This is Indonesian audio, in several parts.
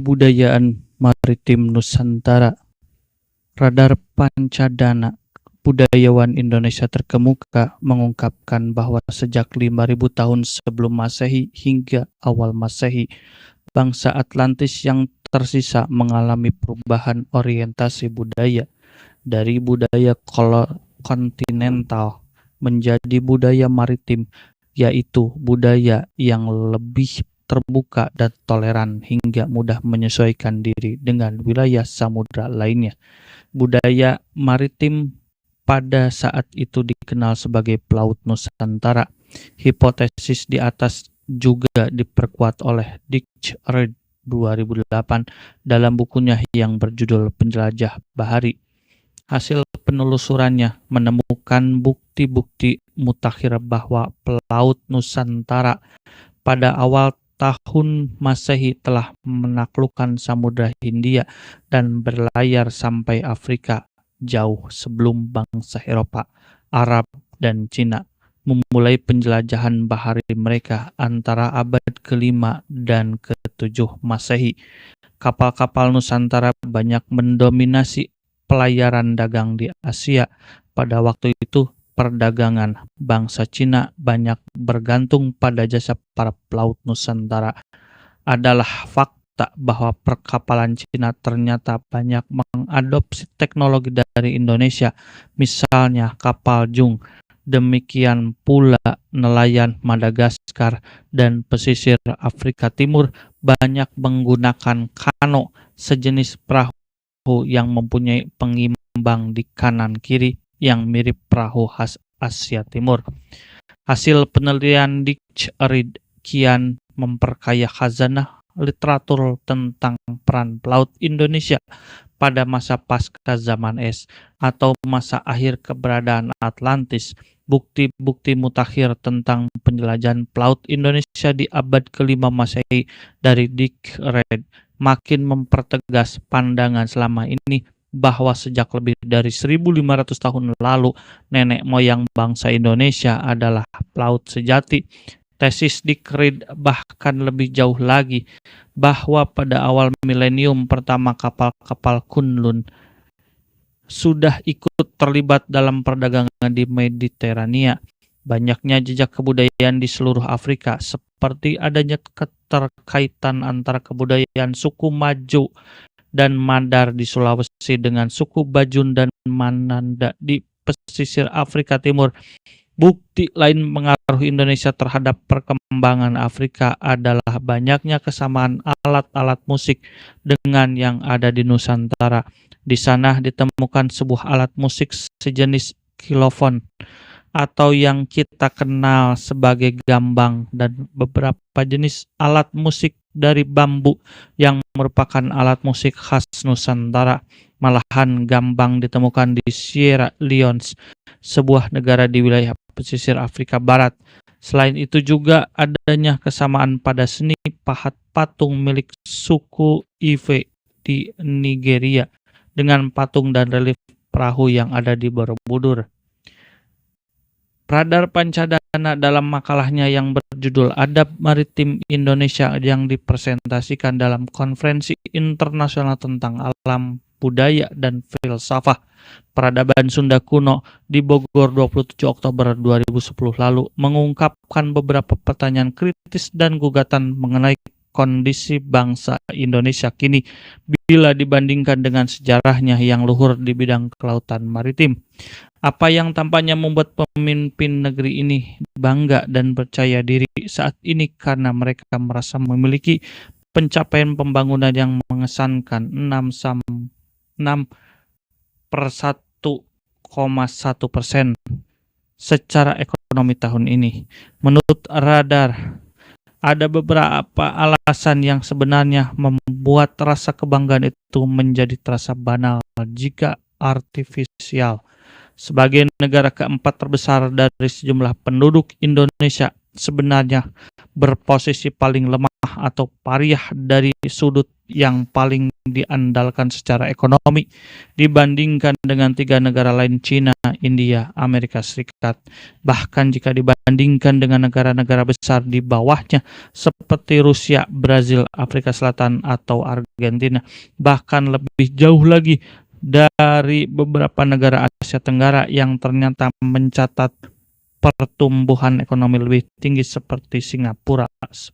Kebudayaan Maritim Nusantara. Radar Pancadana, budayawan Indonesia terkemuka, mengungkapkan bahwa sejak 5.000 tahun sebelum Masehi hingga awal Masehi, bangsa Atlantis yang tersisa mengalami perubahan orientasi budaya dari budaya kontinental menjadi budaya maritim, yaitu budaya yang lebih terbuka dan toleran hingga mudah menyesuaikan diri dengan wilayah samudra lainnya. Budaya maritim pada saat itu dikenal sebagai Pelaut Nusantara. Hipotesis di atas juga diperkuat oleh Dick Reed 2008 dalam bukunya yang berjudul Penjelajah Bahari. Hasil penelusurannya menemukan bukti-bukti mutakhir bahwa Pelaut Nusantara pada awal tahun Masehi telah menaklukkan Samudra Hindia dan berlayar sampai Afrika jauh sebelum bangsa Eropa, Arab, dan Cina memulai penjelajahan bahari mereka antara abad ke-5 dan ke-7 Masehi. Kapal-kapal Nusantara banyak mendominasi pelayaran dagang di Asia. Pada waktu itu, perdagangan bangsa Cina banyak bergantung pada jasa para pelaut Nusantara. Adalah fakta bahwa perkapalan Cina ternyata banyak mengadopsi teknologi dari Indonesia, misalnya kapal Jung. Demikian pula nelayan Madagaskar dan pesisir Afrika Timur banyak menggunakan kano, sejenis perahu yang mempunyai pengimbang di kanan kiri yang mirip perahu khas Asia Timur. Hasil penelitian Dick Reed kian memperkaya khazanah literatur tentang peran pelaut Indonesia pada masa pasca zaman es atau masa akhir keberadaan Atlantis. Bukti-bukti mutakhir tentang penjelajahan pelaut Indonesia di abad ke-5 Masehi dari Dick Reed makin mempertegas pandangan selama ini bahwa sejak lebih dari 1.500 tahun lalu nenek moyang bangsa Indonesia adalah pelaut sejati. Tesis Dick Reed bahkan lebih jauh lagi, bahwa pada awal milenium pertama kapal-kapal Kunlun sudah ikut terlibat dalam perdagangan di Mediterania. Banyaknya jejak kebudayaan di seluruh Afrika, seperti adanya keterkaitan antara kebudayaan suku Majo dan Mandar di Sulawesi dengan suku Bajun dan Mananda di pesisir Afrika Timur. Bukti lain mengaruhi Indonesia terhadap perkembangan Afrika adalah banyaknya kesamaan alat-alat musik dengan yang ada di Nusantara. Di sana ditemukan sebuah alat musik sejenis xilofon atau yang kita kenal sebagai gambang dan beberapa jenis alat musik dari bambu yang merupakan alat musik khas Nusantara. Malahan gambang ditemukan di Sierra Leone, sebuah negara di wilayah pesisir Afrika Barat. Selain itu juga adanya kesamaan pada seni pahat patung milik suku Ive di Nigeria dengan patung dan relief perahu yang ada di Borobudur. Radar Pancadana dalam makalahnya yang berjudul Adab Maritim Indonesia yang dipresentasikan dalam Konferensi Internasional tentang Alam, Budaya, dan Filsafah Peradaban Sunda Kuno di Bogor 27 Oktober 2010 lalu mengungkapkan beberapa pertanyaan kritis dan gugatan mengenai kondisi bangsa Indonesia kini bila dibandingkan dengan sejarahnya yang luhur di bidang kelautan maritim. Apa yang tampaknya membuat pemimpin negeri ini bangga dan percaya diri saat ini karena mereka merasa memiliki pencapaian pembangunan yang mengesankan 6,1% secara ekonomi tahun ini. Menurut Radar, ada beberapa alasan yang sebenarnya membuat rasa kebanggaan itu menjadi terasa banal jika artifisial. Sebagai negara keempat terbesar dari sejumlah penduduk, Indonesia sebenarnya berposisi paling lemah atau pariah dari sudut yang paling diandalkan secara ekonomi dibandingkan dengan 3 negara lain, China, India, Amerika Serikat. Bahkan jika dibandingkan dengan negara-negara besar di bawahnya seperti Rusia, Brazil, Afrika Selatan, atau Argentina, bahkan lebih jauh lagi dari beberapa negara Asia Tenggara yang ternyata mencatat pertumbuhan ekonomi lebih tinggi seperti Singapura 10%,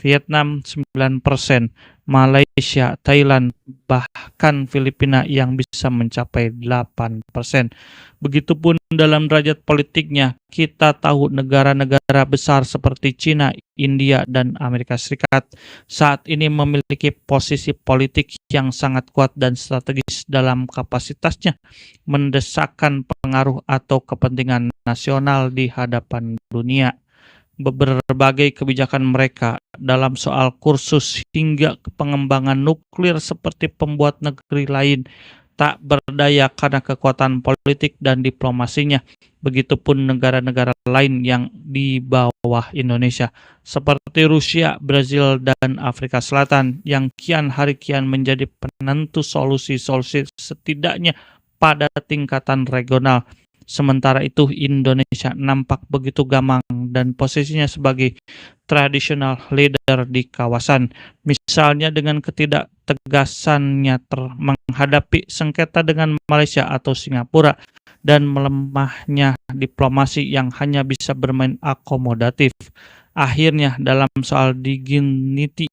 Vietnam 9%, Malaysia, Thailand, bahkan Filipina yang bisa mencapai 8%. Begitupun dalam derajat politiknya, kita tahu negara-negara besar seperti China, India, dan Amerika Serikat saat ini memiliki posisi politik yang sangat kuat dan strategis dalam kapasitasnya mendesakkan pengaruh atau kepentingan nasional di hadapan dunia. Berbagai kebijakan mereka dalam soal kursus hingga pengembangan nuklir seperti pembuat negeri lain tak berdaya karena kekuatan politik dan diplomasinya. Begitupun negara-negara lain yang di bawah Indonesia seperti Rusia, Brazil, dan Afrika Selatan yang kian hari kian menjadi penentu solusi-solusi setidaknya pada tingkatan regional. Sementara itu Indonesia nampak begitu gamang dan posisinya sebagai traditional leader di kawasan. Misalnya dengan ketidaktegasannya menghadapi sengketa dengan Malaysia atau Singapura dan melemahnya diplomasi yang hanya bisa bermain akomodatif. Akhirnya dalam soal dignity,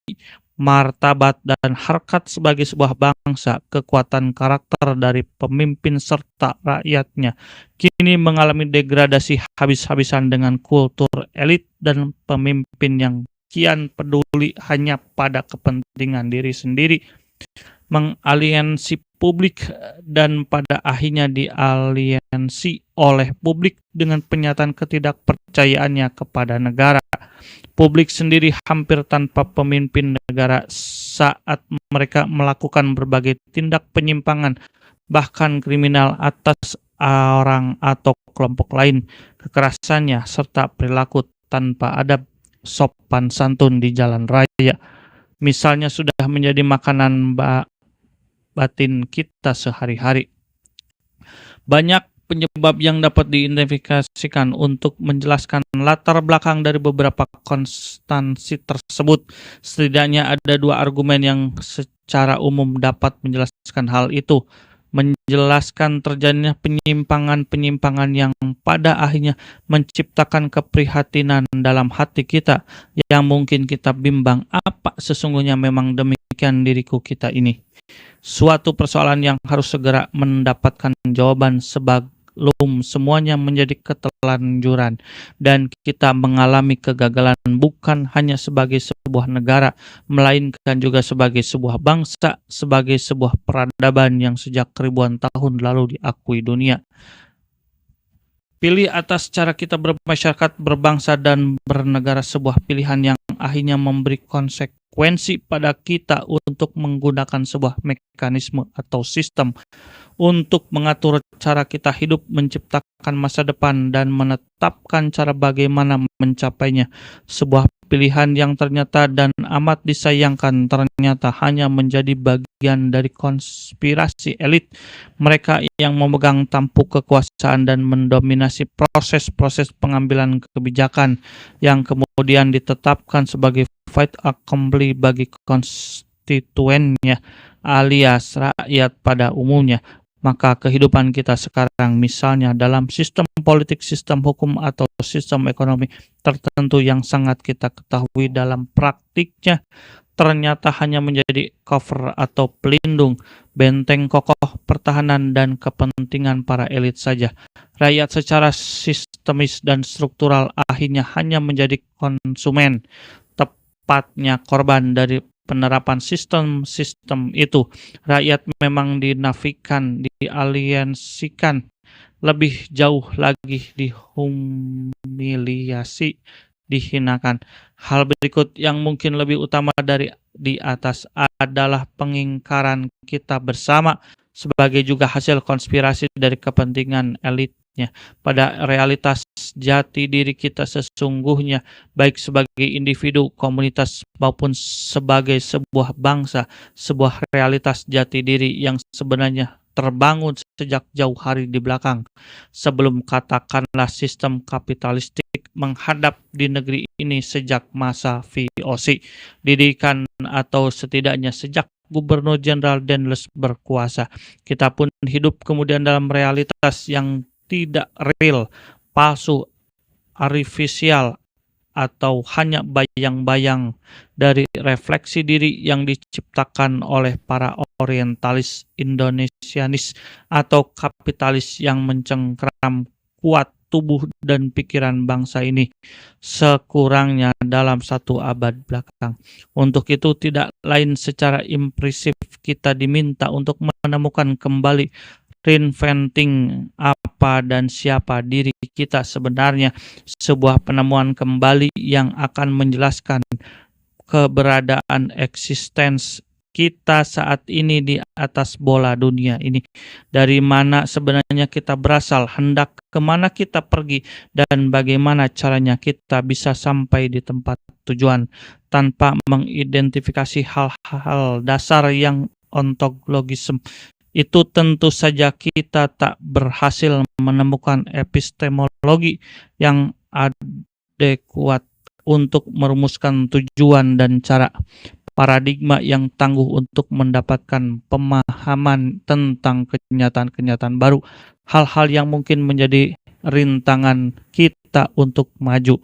martabat, dan harkat sebagai sebuah bangsa, kekuatan karakter dari pemimpin serta rakyatnya kini mengalami degradasi habis-habisan dengan kultur elit dan pemimpin yang kian peduli hanya pada kepentingan diri sendiri, mengaliansi publik dan pada akhirnya dialiansi oleh publik dengan penyataan ketidakpercayaannya kepada negara. Publik sendiri hampir tanpa pemimpin negara saat mereka melakukan berbagai tindak penyimpangan, bahkan kriminal atas orang atau kelompok lain, kekerasannya serta perilaku tanpa adab, sopan santun di jalan raya, misalnya sudah menjadi makanan batin kita sehari-hari. Banyak penyebab yang dapat diidentifikasikan untuk menjelaskan latar belakang dari beberapa konstansi tersebut. Setidaknya ada 2 argumen yang secara umum dapat menjelaskan hal itu. Menjelaskan terjadinya penyimpangan-penyimpangan yang pada akhirnya menciptakan keprihatinan dalam hati kita yang mungkin kita bimbang apa sesungguhnya memang demikian diriku kita ini. Suatu persoalan yang harus segera mendapatkan jawaban sebelum semuanya menjadi ketelanjuran dan kita mengalami kegagalan bukan hanya sebagai sebuah negara, melainkan juga sebagai sebuah bangsa, sebagai sebuah peradaban yang sejak ribuan tahun lalu diakui dunia. Pilih atas cara kita bermasyarakat, berbangsa, dan bernegara sebuah pilihan yang akhirnya memberi konsekuensi pada kita untuk menggunakan sebuah mekanisme atau sistem untuk mengatur cara kita hidup, menciptakan masa depan, dan menetapkan cara bagaimana mencapainya. Sebuah pilihan yang ternyata dan amat disayangkan ternyata hanya menjadi bagian dari konspirasi elit, mereka yang memegang tampuk kekuasaan dan mendominasi proses-proses pengambilan kebijakan yang kemudian ditetapkan sebagai fait accompli bagi konstituennya alias rakyat pada umumnya. Maka kehidupan kita sekarang misalnya dalam sistem politik, sistem hukum, atau sistem ekonomi tertentu yang sangat kita ketahui dalam praktiknya ternyata hanya menjadi cover atau pelindung, benteng kokoh pertahanan dan kepentingan para elit saja. Rakyat secara sistemis dan struktural akhirnya hanya menjadi konsumen, tepatnya korban dari penerapan sistem-sistem itu. Rakyat memang dinafikan, dialiensikan, lebih jauh lagi dihumiliasi, dihinakan. Hal berikut yang mungkin lebih utama dari di atas adalah pengingkaran kita bersama sebagai juga hasil konspirasi dari kepentingan elitnya kodratnya, pada realitas jati diri kita sesungguhnya, baik sebagai individu, komunitas, maupun sebagai sebuah bangsa, sebuah realitas jati diri yang sebenarnya terbangun sejak jauh hari di belakang, sebelum katakanlah sistem kapitalistik menghadap di negeri ini sejak masa VOC, didikan atau setidaknya sejak Gubernur Jenderal Dendles berkuasa. Kita pun hidup kemudian dalam realitas yang tidak real, palsu, artifisial, atau hanya bayang-bayang dari refleksi diri yang diciptakan oleh para orientalis Indonesianis atau kapitalis yang mencengkram kuat tubuh dan pikiran bangsa ini sekurangnya dalam 1 abad belakang. Untuk itu tidak lain secara implisit kita diminta untuk menemukan kembali, reinventing apa dan siapa diri kita sebenarnya, sebuah penemuan kembali yang akan menjelaskan keberadaan eksistens kita saat ini di atas bola dunia ini. Dari mana sebenarnya kita berasal, hendak kemana kita pergi, dan bagaimana caranya kita bisa sampai di tempat tujuan tanpa mengidentifikasi hal-hal dasar yang ontologisme. Itu tentu saja kita tak berhasil menemukan epistemologi yang adekuat untuk merumuskan tujuan dan cara, paradigma yang tangguh untuk mendapatkan pemahaman tentang kenyataan-kenyataan baru, hal-hal yang mungkin menjadi rintangan kita untuk maju.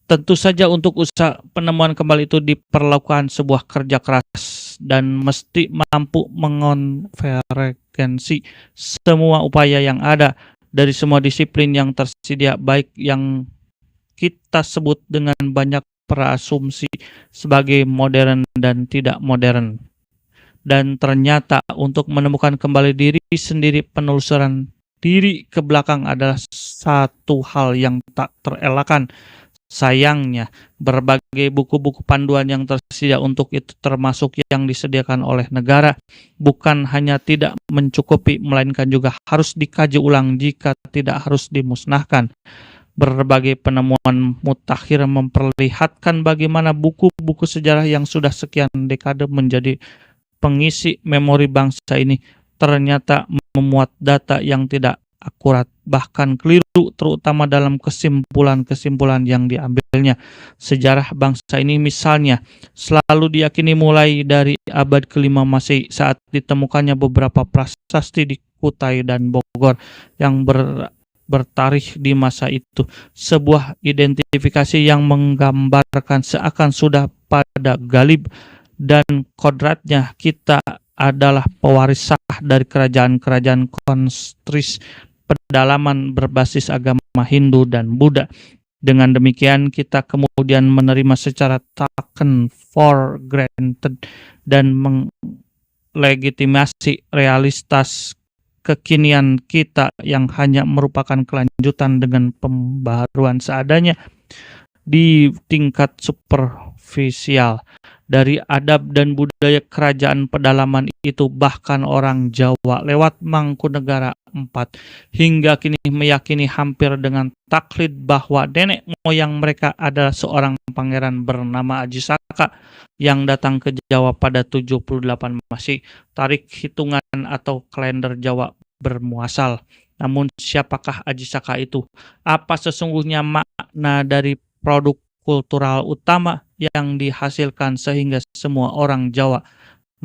Tentu saja untuk usaha penemuan kembali itu diperlukan sebuah kerja keras dan mesti mampu mengonvergensi semua upaya yang ada dari semua disiplin yang tersedia, baik yang kita sebut dengan banyak berasumsi sebagai modern dan tidak modern. Dan ternyata untuk menemukan kembali diri sendiri, penelusuran diri ke belakang adalah satu hal yang tak terelakkan. Sayangnya, berbagai buku-buku panduan yang tersedia untuk itu, termasuk yang disediakan oleh negara, bukan hanya tidak mencukupi, melainkan juga harus dikaji ulang jika tidak harus dimusnahkan. Berbagai penemuan mutakhir memperlihatkan bagaimana buku-buku sejarah yang sudah sekian dekade menjadi pengisi memori bangsa ini ternyata memuat data yang tidak akurat, bahkan keliru, terutama dalam kesimpulan-kesimpulan yang diambilnya. Sejarah bangsa ini misalnya selalu diyakini mulai dari abad ke-5 Masehi saat ditemukannya beberapa prasasti di Kutai dan Bogor yang bertarikh di masa itu, sebuah identifikasi yang menggambarkan seakan sudah pada galib dan kodratnya kita adalah pewaris sah dari kerajaan-kerajaan konstris pedalaman berbasis agama Hindu dan Buddha. Dengan demikian kita kemudian menerima secara taken for granted dan melegitimasi realitas kekinian kita yang hanya merupakan kelanjutan dengan pembaharuan seadanya di tingkat superficial dari adab dan budaya kerajaan pedalaman itu. Bahkan orang Jawa lewat Mangkunegara IV hingga kini meyakini hampir dengan taklid bahwa nenek moyang mereka adalah seorang pangeran bernama Aji Saka yang datang ke Jawa pada 78 Masehi. Tarik hitungan atau kalender Jawa bermuasal. Namun siapakah Aji Saka itu? Apa sesungguhnya makna dari produk kultural utama yang dihasilkan sehingga semua orang Jawa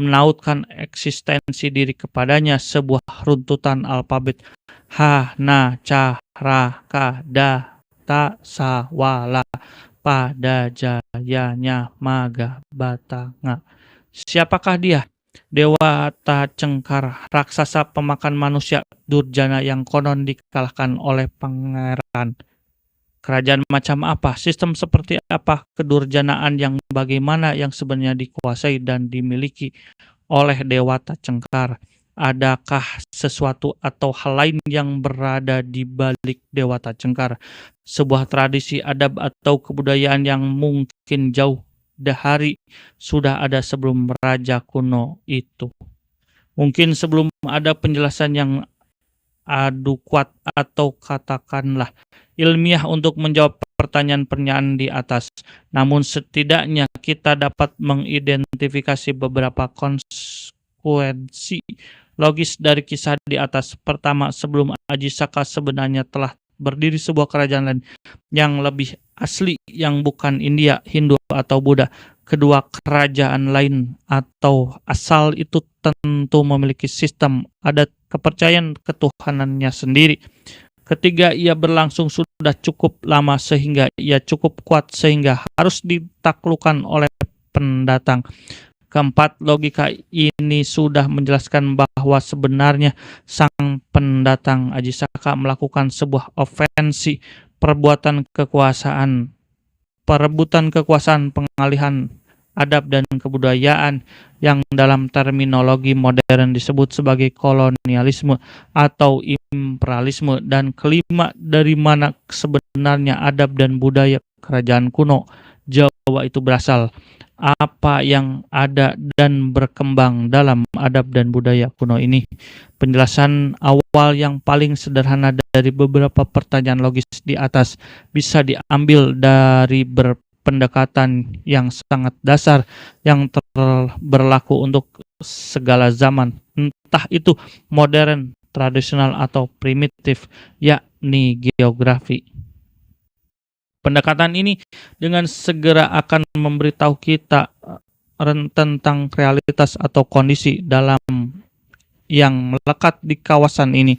menautkan eksistensi diri kepadanya, sebuah runtutan alfabet ha, na, ca, ra, ka, da, ta, sa, wa, la, pa, da, ja, ya, nya, ma, ga, ba, ta, nga. Siapakah dia? Dewata Cengkar, raksasa pemakan manusia, durjana yang konon dikalahkan oleh pangeran. Kerajaan macam apa? Sistem seperti apa kedurjanaan yang bagaimana yang sebenarnya dikuasai dan dimiliki oleh Dewata Cengkar? Adakah sesuatu atau hal lain yang berada di balik Dewata Cengkar? Sebuah tradisi adab atau kebudayaan yang mungkin jauh dahari sudah ada sebelum raja kuno itu. Mungkin sebelum ada penjelasan yang adu kuat atau katakanlah ilmiah untuk menjawab pertanyaan-pertanyaan di atas. Namun setidaknya kita dapat mengidentifikasi beberapa konsekuensi logis dari kisah di atas. Pertama, sebelum Aji Saka sebenarnya telah berdiri sebuah kerajaan lain yang lebih asli yang bukan India, Hindu atau Buddha. Kedua, kerajaan lain atau asal itu tentu memiliki sistem adat kepercayaan ketuhanannya sendiri. Ketiga, ia berlangsung sudah cukup lama sehingga ia cukup kuat sehingga harus ditaklukkan oleh pendatang. Keempat, logika ini sudah menjelaskan bahwa sebenarnya sang pendatang Aji Saka melakukan sebuah ofensi, perbuatan kekuasaan, perebutan kekuasaan, pengalihan adab dan kebudayaan yang dalam terminologi modern disebut sebagai kolonialisme atau imperialisme. Dan kelima, dari mana sebenarnya adab dan budaya kerajaan kuno Jawa itu berasal, apa yang ada dan berkembang dalam adab dan budaya kuno ini. Penjelasan awal yang paling sederhana dari beberapa pertanyaan logis di atas bisa diambil dari pendekatan yang sangat dasar yang berlaku untuk segala zaman, entah itu modern, tradisional atau primitif, yakni geografi. Pendekatan ini dengan segera akan memberitahu kita tentang realitas atau kondisi dalam yang melekat di kawasan ini.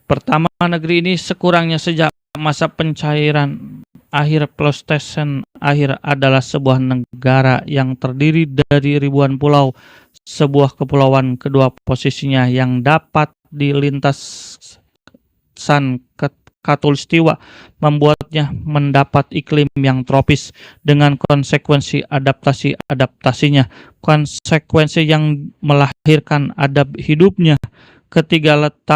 Pertama, negeri ini sekurangnya sejak masa pencairan akhir Pleistocene akhir adalah sebuah negara yang terdiri dari ribuan pulau. Sebuah kepulauan, kedua posisinya yang dapat dilintasan Khatulistiwa membuatnya mendapat iklim yang tropis dengan konsekuensi adaptasinya, konsekuensi yang melahirkan adab hidupnya. Ketiga, letak